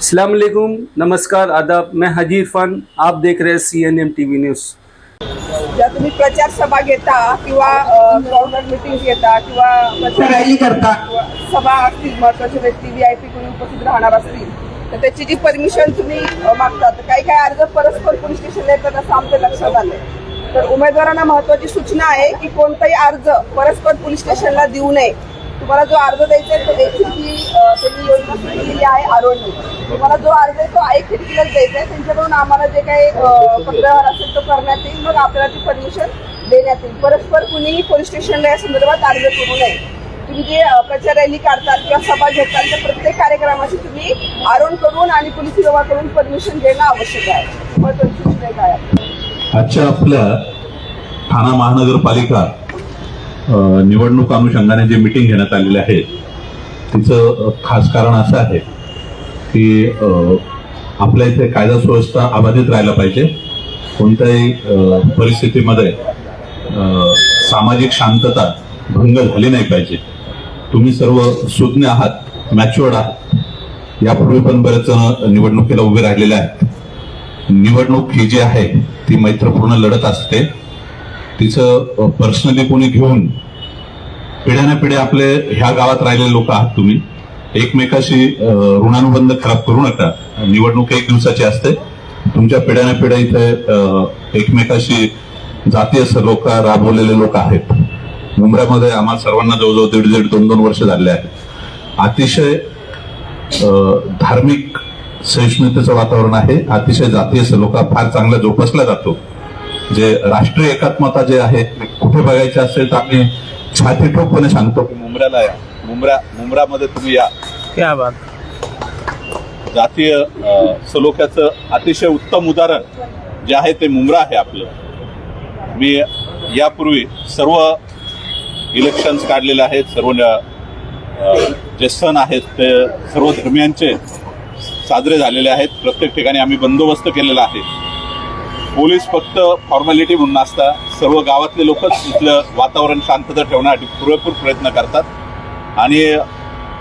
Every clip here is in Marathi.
अस्सलाम वालेकुम, नमस्कार, आदाब। मैं हाजी इरफान, आप देख रहे हैं CNN TV न्यूज़। ज्या तुम्ही प्रचार सभा घेता किंवा कॉर्नर मीटिंग घेता किंवा रॅली करता सभा असतील, महत्वाचे व्यक्ती VIP कोणी उपस्थित राहणार असतील तर त्याची जी परमिशन तुम्ही मागता, तर काही काही अर्ज परस्पर पोलीस स्टेशनला येतात असं आमच्या लक्षात आलंय। तर उमेदवारांना महत्वाची सूचना आहे की कोणताही अर्ज परस्पर पोलीस स्टेशनला देऊ नये। तुम्हाला जो अर्ज द्यायचा आहे तो एक खिडकी त्यांनी योजना सुरू केली आहे आरोग्य, तुम्हाला जो अर्ज आहे तो एक खिडकीलाच द्यायचा आहे। त्यांच्याकडून आम्हाला जे काही पत्रव्यवहार असेल तो करण्यात येईल, मग आपल्याला ती परमिशन देण्यात येईल। परस्पर कुणीही पोलीस स्टेशनला या संदर्भात अर्ज करू नये। तुम्ही जे प्रचार रॅली काढतात किंवा सभा घेतात तर प्रत्येक कार्यक्रमाची तुम्ही आरोन करून आणि पोलीस विभागाकडून परमिशन घेणं आवश्यक आहे। महत्त्वाची सूचना काय आहे? आजच्या आपल्या ठाणा महानगरपालिका निवडणूक अनुषंगाने जे मीटिंग घेण्यात आलेले आहे तिचं खास कारण असं आहे की आपल्या इथे कायदा सुव्यवस्था अबाधित राहायला पाहिजे। कोणत्याही परिस्थितीमध्ये सामाजिक शांतता भंग झाली नाही पाहिजे। तुम्ही सर्व सुज्ञ आहात, मॅच्युअर्ड आहात। यापूर्वी पण बरेच जण निवडणुकीला उभे राहिलेले आहेत। निवडणूक ही जी आहे ती मैत्रपूर्ण लढत असते। तिचं पर्सनली कोणी घेऊन पिढ्यानपिढ्या आपले ह्या गावात राहिलेले लोक आहात तुम्ही, एकमेकाशी ऋणानुबंध खराब करू नका। निवडणूक एक दिवसाची असते। तुमच्या पिढ्यानपिढ्या इथे एकमेकाशी जातीय सलोखा राबवलेले लोक आहेत। मुंबईमध्ये आम्हाला सर्वांना जवळजवळ दीड 2 वर्ष झाले आहेत। अतिशय धार्मिक सहिष्णुतेचं वातावरण आहे। अतिशय जातीय सलोखा फार चांगला जोपासला जातो। जे राष्ट्रीय एकात्मता जे आहे कुठे बघायचे असेल तर आम्ही छाती ठोकपणे सांगतो की मुंब्र्याला या, मुंब्रामध्ये तुम्ही या। क्या बात। जातीय सलोख्याचं अतिशय उत्तम उदाहरण जे आहे ते मुंब्रा आहे आपलं। मी यापूर्वी सर्व इलेक्शन्स काढलेले आहेत। सर्व जे सण आहेत ते सर्व धर्मियांचे साजरे झालेले आहेत। प्रत्येक ठिकाणी आम्ही बंदोबस्त केलेला आहे। पोलीस फक्त फॉर्मॅलिटी म्हणून असतात, सर्व गावातले लोकच इथलं वातावरण शांतता ठेवण्यासाठी पुरेपूर प्रयत्न करतात। आणि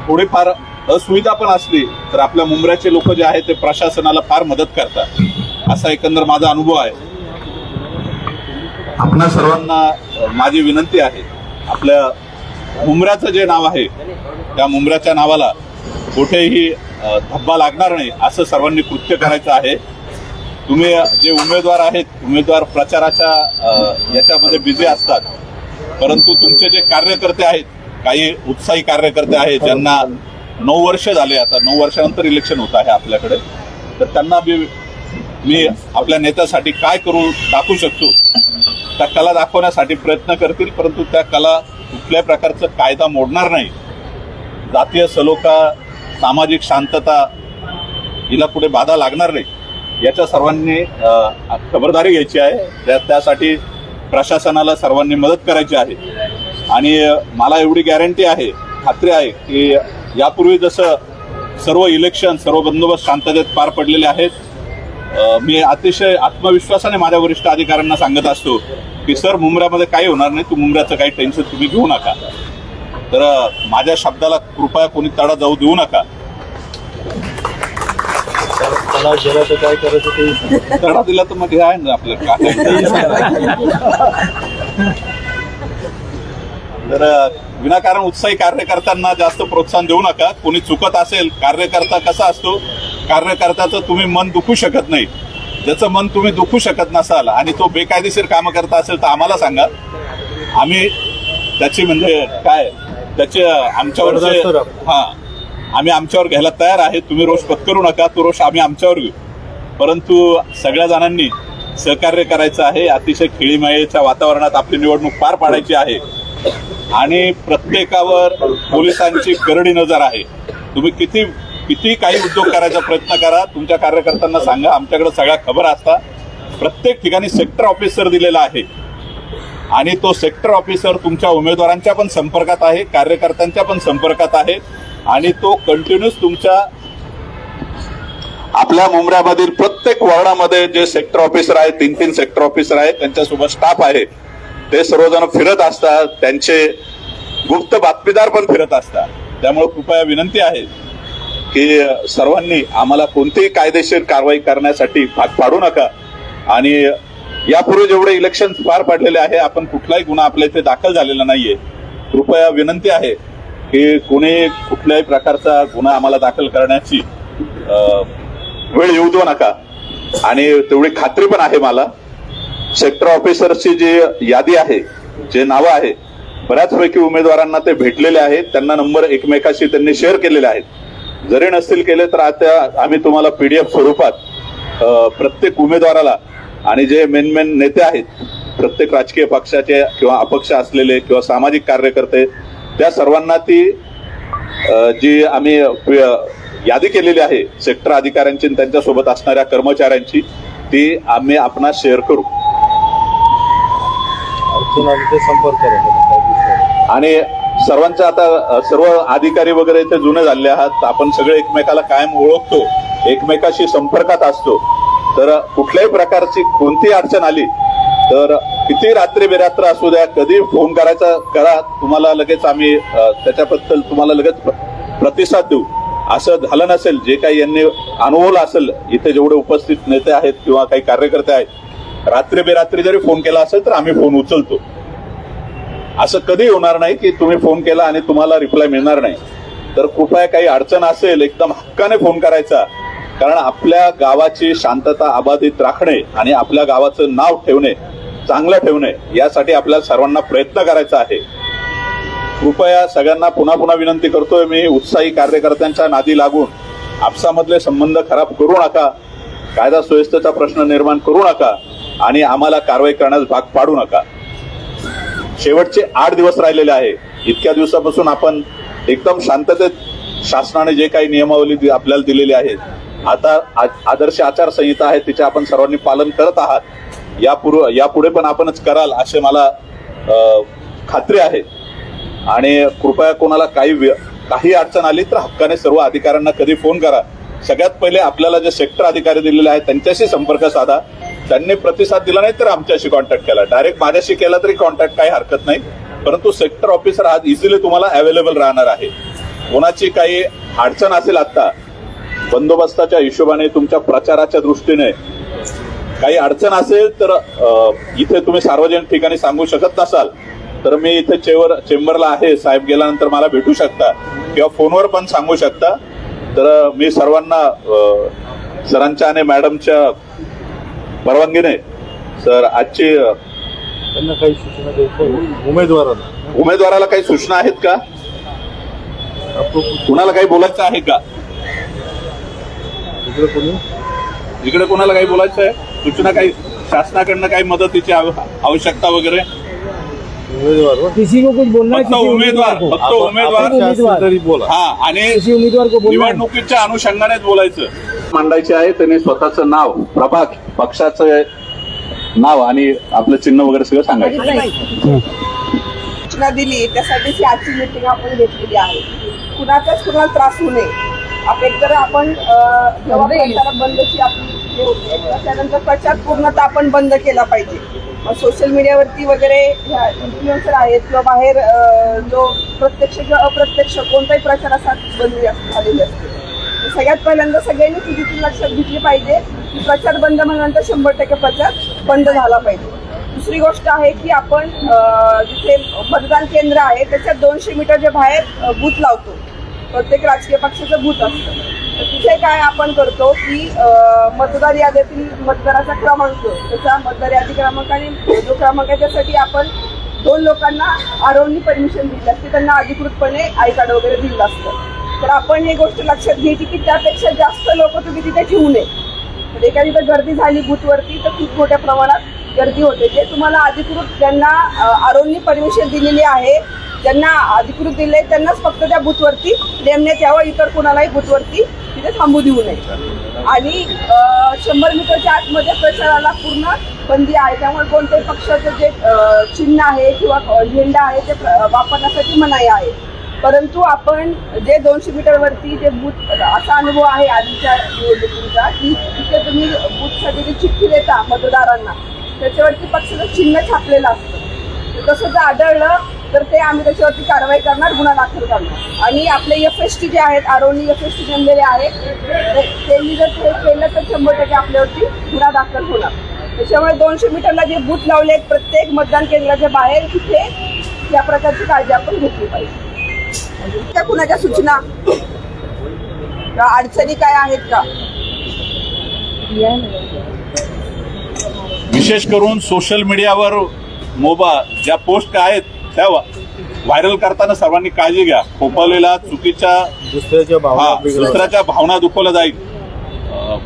थोडीफार असुविधा पण असली तर आपल्या मुंब्र्याचे लोक जे आहेत ते प्रशासनाला फार मदत करतात, असा एकंदर माझा अनुभव आहे। आपणा सर्वांना माझी विनंती आहे, आपल्या मुंब्र्याचं जे नाव आहे त्या मुंब्र्याच्या नावाला कुठेही धब्बा लागणार नाही असं सर्वांनी कृत्य करायचं आहे। तुम्ही जे उमेदवार आहेत, उमेदवार प्रचाराच्या याच्यामध्ये बिझी असतात, परंतु तुमचे जे कार्यकर्ते आहेत, काही उत्साही कार्यकर्ते आहेत ज्यांना 9 वर्ष झाले, आता 9 वर्षानंतर इलेक्शन होत आहे आपल्याकडे, तर त्यांना मी आपल्या नेत्यासाठी काय करू दाखवू शकतो त्या कला दाखवण्यासाठी प्रयत्न करतील। परंतु त्या कला कुठल्याही प्रकारचं कायदा मोडणार नाही। जातीय सलोखा, सामाजिक शांतता हिला पुढे बाधा लागणार नाही याच्या सर्वांनी खबरदारी घ्यायची आहे। त्यासाठी प्रशासनाला सर्वांनी मदत करायची आहे। आणि मला एवढी गॅरंटी आहे, खात्री आहे की यापूर्वी जसं सर्व इलेक्शन, सर्व बंदोबस्त शांततेत पार पडलेले आहेत, मी अतिशय आत्मविश्वासाने माझ्या वरिष्ठ अधिकाऱ्यांना सांगत असतो की सर, मुंब्र्यामध्ये काही होणार नाही, तू मुंब्र्याचं काही टेन्शन तुम्ही घेऊ नका। तर माझ्या शब्दाला कृपया कोणी तडा जाऊ देऊ नका। काय करायचं ते तडा दिला तर मग हे आहे ना आपलं काय। तर विनाकारण उत्साही कार्यकर्त्यांना जास्त प्रोत्साहन देऊ नका। कोणी चुकत असेल, कार्यकर्ता कसा असतो, कार्यकर्त्याचं तुम्ही मन दुखू शकत नाही। ज्याचं मन तुम्ही दुखू शकत नसाल आणि तो बेकायदेशीर कामं करता असेल तर आम्हाला सांगा, आम्ही त्याची म्हणजे काय त्याचे आमच्यावर आम्ही आमच्यावर घ्यायला तयार आहे। तुम्ही रोष पत्करू नका, तो रोष आम्ही आमच्यावर घेऊ। परंतु सगळ्या जणांनी सहकार्य करायचं आहे। अतिशय खेळीमेळीच्या वातावरणात आपली निवडणूक पार पाडायची आहे आणि प्रत्येकावर पोलिसांची करडी नजर आहे। तुम्ही किती काही उद्योग करायचा प्रयत्न करा, तुमच्या कार्यकर्त्यांना सांगा, आमच्याकडे सगळ्या खबर असतात। प्रत्येक ठिकाणी सेक्टर ऑफिसर दिलेला आहे आणि तो सेक्टर ऑफिसर तुमच्या उमेदवारांच्या पण संपर्कात आहे, कार्यकर्त्यांच्या पण संपर्कात आहे आणि तो कंटिन्यूस तुमच्या आपल्या मुंब्र्यामधील प्रत्येक वॉर्डामध्ये जे सेक्टर ऑफिसर आहेत, 3 सेक्टर ऑफिसर आहेत, त्यांच्यासोबत स्टाफ आहे, ते सर्वजण फिरत असतात। त्यांचे गुप्त बातमीदार पण फिरत असतात। त्यामुळे कृपया विनंती आहे की सर्वांनी आम्हाला कोणतीही कायदेशीर कारवाई करण्यासाठी भाग पाडू नका आणि यापूर्वी जेवढे इलेक्शन पार पडलेले आहे आपण कुठलाही गुन्हा आपल्या इथे दाखल झालेला नाहीये. कृपया विनंती आहे की कोणी कुठल्याही प्रकारचा गुन्हा आम्हाला दाखल करण्याची वेळ येऊ देऊ नका. आणि तेवढी खात्री पण आहे मला, सेक्टर ऑफिसरची जी यादी आहे, जे नावं आहे, बऱ्याचपैकी उमेदवारांना ते भेटलेले आहेत. त्यांना नंबर एकमेकाशी त्यांनी शेअर केलेले आहेत. जरी नसतील केले तर आता आम्ही तुम्हाला PDF स्वरूपात प्रत्येक उमेदवाराला आणि जे मेन नेते आहेत प्रत्येक राजकीय पक्षाचे किंवा अपक्ष असलेले किंवा सामाजिक कार्यकर्ते, त्या सर्वांना ती जी आम्ही यादी केलेली आहे सेक्टर अधिकाऱ्यांची आणि त्यांच्यासोबत असणाऱ्या कर्मचाऱ्यांची, ती आम्ही आपणास शेअर करू. संपर्क करा आणि सर्वांच्या आता सर्व अधिकारी वगैरे इथे जुने झाले आहात. आपण सगळे एकमेकाला कायम ओळखतो, एकमेकाशी संपर्कात असतो. तर कुठल्याही प्रकारची कोणतीही अडचण आली तर किती रात्री बेरात्र असू द्या, कधी फोन करायचा करा, तुम्हाला लगेच आम्ही त्याच्याबद्दल तुम्हाला लगेच प्रतिसाद देऊ. असं झालं नसेल, जे काही यांनी अनुभवलं असेल, इथे जेवढे उपस्थित नेते आहेत किंवा काही कार्यकर्ते आहेत, रात्री बेरात्री जरी फोन केला असेल तर आम्ही फोन उचलतो. असं कधी होणार नाही की तुम्ही फोन केला आणि तुम्हाला रिप्लाय मिळणार नाही. तर कृपया काही अडचण असेल एकदम हक्काने फोन करायचा, कारण आपल्या गावाची शांतता अबाधित राखणे आणि आपल्या गावाचं नाव ठेवणे, चांगलं ठेवणे, यासाठी आपल्याला सर्वांना प्रयत्न करायचा आहे. कृपया सगळ्यांना पुन्हा पुन्हा विनंती करतोय मी, उत्साही कार्यकर्त्यांच्या नादी लागून आपसामधले संबंध खराब करू नका, कायदा सुव्यवस्थेचा प्रश्न निर्माण करू नका आणि आम्हाला कारवाई करण्यास भाग पाडू नका. शेवटचे 8 दिवस राहिलेले आहे. इतक्या दिवसापासून आपण एकदम शांततेत शासनाने जे काही नियमावली आपल्याला दिलेली आहे, आता आदर्श आचारसंहिता आहे, तिचे आपण सर्वांनी पालन करत आहात. यापुढे पण आपणच कराल असे मला खात्री आहे. आणि कृपया कोणाला काही अडचण आली तर हक्काने सर्व अधिकाऱ्यांना कधी फोन करा. सगळ्यात पहिले आपल्याला जे सेक्टर अधिकारी दिलेले आहेत त्यांच्याशी संपर्क साधा. त्यांनी प्रतिसाद दिला नाही तर आमच्याशी कॉन्टॅक्ट केला, डायरेक्ट माझ्याशी केला तरी कॉन्टॅक्ट, काही हरकत नाही. परंतु सेक्टर ऑफिसर हा इझिली तुम्हाला अवेलेबल राहणार आहे. कोणाची काही अडचण असेल, आता बंदोबस्ताच्या हिशोबाने, तुमच्या प्रचाराच्या दृष्टीने काही अडचण असेल तर इथे तुम्ही सार्वजनिक ठिकाणी सांगू शकत नसाल तर मी इथे चेंबरला आहे, साहेब गेल्यानंतर मला भेटू शकता किंवा फोनवर पण सांगू शकता. तर मी सर्वांना सरांच्या आणि मॅडमच्या परवानगीने सर आजची त्यांना काही सूचना द्यायच्या उमेदवाराला काही सूचना आहेत का? कुणाला काही बोलायचं आहे का? इकडे कोणाला काही बोलायचं आहे? सूचना काही शासनाकडनं काही मदतीची आवश्यकता वगैरे? किसी को कुछ बोलना है, फक्त उमेदवार तरी बोला. हा, आणि किसी उम्मीदवार को बोलना है. निवडणुकीच्या अनुषंगानेच बोलायचं. मांडायचे आहे त्यांनी स्वतःचं नाव, प्रभाग, पक्षाचं नाव आणि आपलं चिन्ह वगैरे सगळं सांगायचं. सूचना दिली त्यासाठीच आजची मीटिंग आपण घेतलेली आहे. कुणाला त्रास होऊ नये. एकतर आपण जेव्हा प्रचार बंदची आपली हे होते त्यानंतर प्रचार पूर्णतः आपण बंद केला पाहिजे. सोशल मीडियावरती वगैरे ह्या इन्फ्लुएन्सर आहेत किंवा बाहेर जो प्रत्यक्ष किंवा अप्रत्यक्ष कोणताही प्रचारासाठी बंदी झालेली असते. सगळ्यात पहिल्यांदा सगळ्यांनी तिथून लक्षात घेतली पाहिजे की प्रचार बंद म्हणल्यानंतर 100% प्रचार बंद झाला पाहिजे. दुसरी गोष्ट आहे की आपण जिथे मतदान केंद्र आहे त्याच्यात 200 मीटरच्या बाहेर बूथ लावतो. प्रत्येक राजकीय पक्षाचं बूथ असतं. तर तिथे काय आपण करतो की मतदार यादीतील मतदाराचा क्रमांक, त्याचा मतदार यादी क्रमांक आणि जो क्रमांक आहे त्यासाठी आपण 2 लोकांना आरोनी परमिशन दिली असते, त्यांना अधिकृतपणे आय कार्ड वगैरे दिलं असतं. तर आपण ही गोष्ट लक्षात घ्यायची की त्यापेक्षा जास्त लोक तुम्ही तिथे ठेवू नये. म्हणजे एखादी तर गर्दी झाली बूथवरती तर खूप मोठ्या प्रमाणात गर्दी होते. जे तुम्हाला अधिकृत ज्यांना आरोनी परमिशन दिलेली आहे, ज्यांना अधिकृत दिले त्यांनाच फक्त त्या बूथवरती नेमण्यात यावं, इतर कुणालाही बूथवरती तिथे थांबू देऊ नये. आणि 100 मीटरच्या आतमध्ये प्रचाराला पूर्ण बंदी आहे. त्यामुळे कोणत्याही पक्षाचं जे चिन्ह आहे किंवा झेंडा आहे ते वापरण्यासाठी मनाई आहे. परंतु आपण जे 200 मीटरवरती जे बूथ, असा अनुभव आहे आधीच्या निवडणुकीचा की तिथे तुम्ही बूथसाठी जी चिठ्ठी देता मतदारांना त्याच्यावरती पक्षाचं चिन्ह छापलेलं असतं. तसं जर आढळलं तर ते आम्ही त्याच्यावरती कारवाई करणार, गुन्हा दाखल करणार. आणि आपले FST जे आहेत, आरोनी FST जमलेले आहेत, त्यांनी जर ते केलं तर 100% आपल्यावरती गुन्हा दाखल होणार. त्याच्यामुळे 200 मीटरला जे बूथ लावले आहेत प्रत्येक मतदान केंद्राच्या बाहेर, तिथे या प्रकारची काळजी आपण घेतली पाहिजे. त्या कुणाच्या सूचना किंवा अडचणी काय आहेत का? विशेष करून सोशल मीडियावर ज्या पोस्ट आहेत त्या व्हायरल करताना सर्वांनी काळजी घ्या. खोपवलेला चुकीच्या दुसऱ्याच्या भावना दुखवल्या जाईल.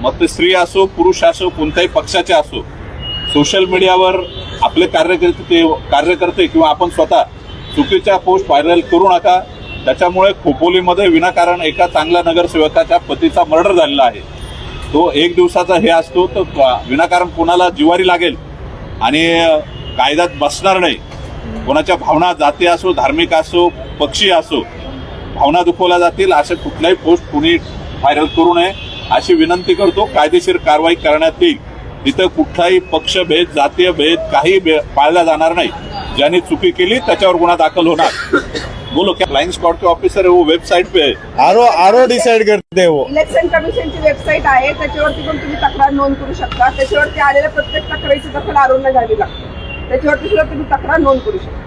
मग ते स्त्री असो, पुरुष असो, कोणत्याही पक्षाचे असो, सोशल मीडियावर आपले कार्यकर्ते किंवा आपण स्वतः चुकीच्या पोस्ट व्हायरल करू नका. त्याच्यामुळे खोपोलीमध्ये विनाकारण एका चांगल्या नगरसेवकाच्या पतीचा मर्डर झालेला आहे. तो एक दिवसाचा हे असतो, तर विनाकारण कोणाला जिवारी लागेल आणि कायद्यात बसणार नाही. कोणाच्या भावना, जाती असो, धार्मिक असो, पक्षी असो, भावना दुखवल्या जातील असे कुठल्याही पोस्ट कुणी व्हायरल करू नये अशी विनंती करतो. कायदेशीर कारवाई करण्यात येईल. तिथं कुठलाही पक्षभेद, जातीय भेद काही पाळला जाणार नाही. ज्यांनी चुकी केली त्याच्यावर गुन्हा दाखल होणार. बोलो क्या फ्लाइंग स्क्वाड के ऑफिसर है वो वेबसाइट पे है. आरो डिसाइड करते वो. इलेक्शन कमिशनची वेबसाईट आहे, त्याच्यावरती पण तुम्ही तक्रार नोंद करू शकता. त्याच्यावरती आलेल्या प्रत्येक तक्रारीची दखल आरोग्य घ्यावी लागते. त्याच्यावरती सुद्धा तुम्ही तक्रार नोंद करू शकता.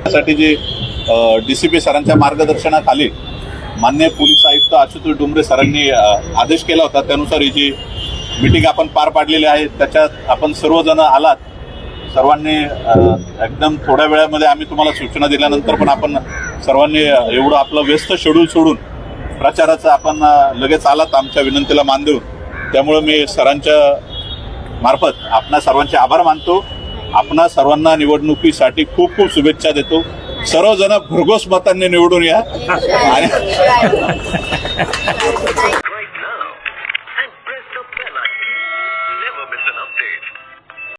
त्यासाठी जे DCP सरांच्या मार्गदर्शनाखाली माननीय पोलीस आयुक्त आशुतोष डुमरे सरांनी आदेश केला होता, त्यानुसार ही जी मीटिंग आपण पार पाडलेली आहे त्याच्यात आपण सर्वजण आलात. सर्वांनी एकदम थोड्या वेळामध्ये आम्ही तुम्हाला सूचना दिल्यानंतर पण आपण सर्वांनी एवढं आपलं व्यस्त शेड्यूल सोडून प्रचाराचं आपण लगेच आलात आमच्या विनंतीला मान देऊन. त्यामुळे मी सरांच्या मार्फत आपणा सर्वांचे आभार मानतो. आपणा सर्वांना निवडणुकीसाठी खूप खूप शुभेच्छा देतो. सर्वजण भरघोस मतांनी निवडून या. आणि right now and press the bell icon. Never miss an update.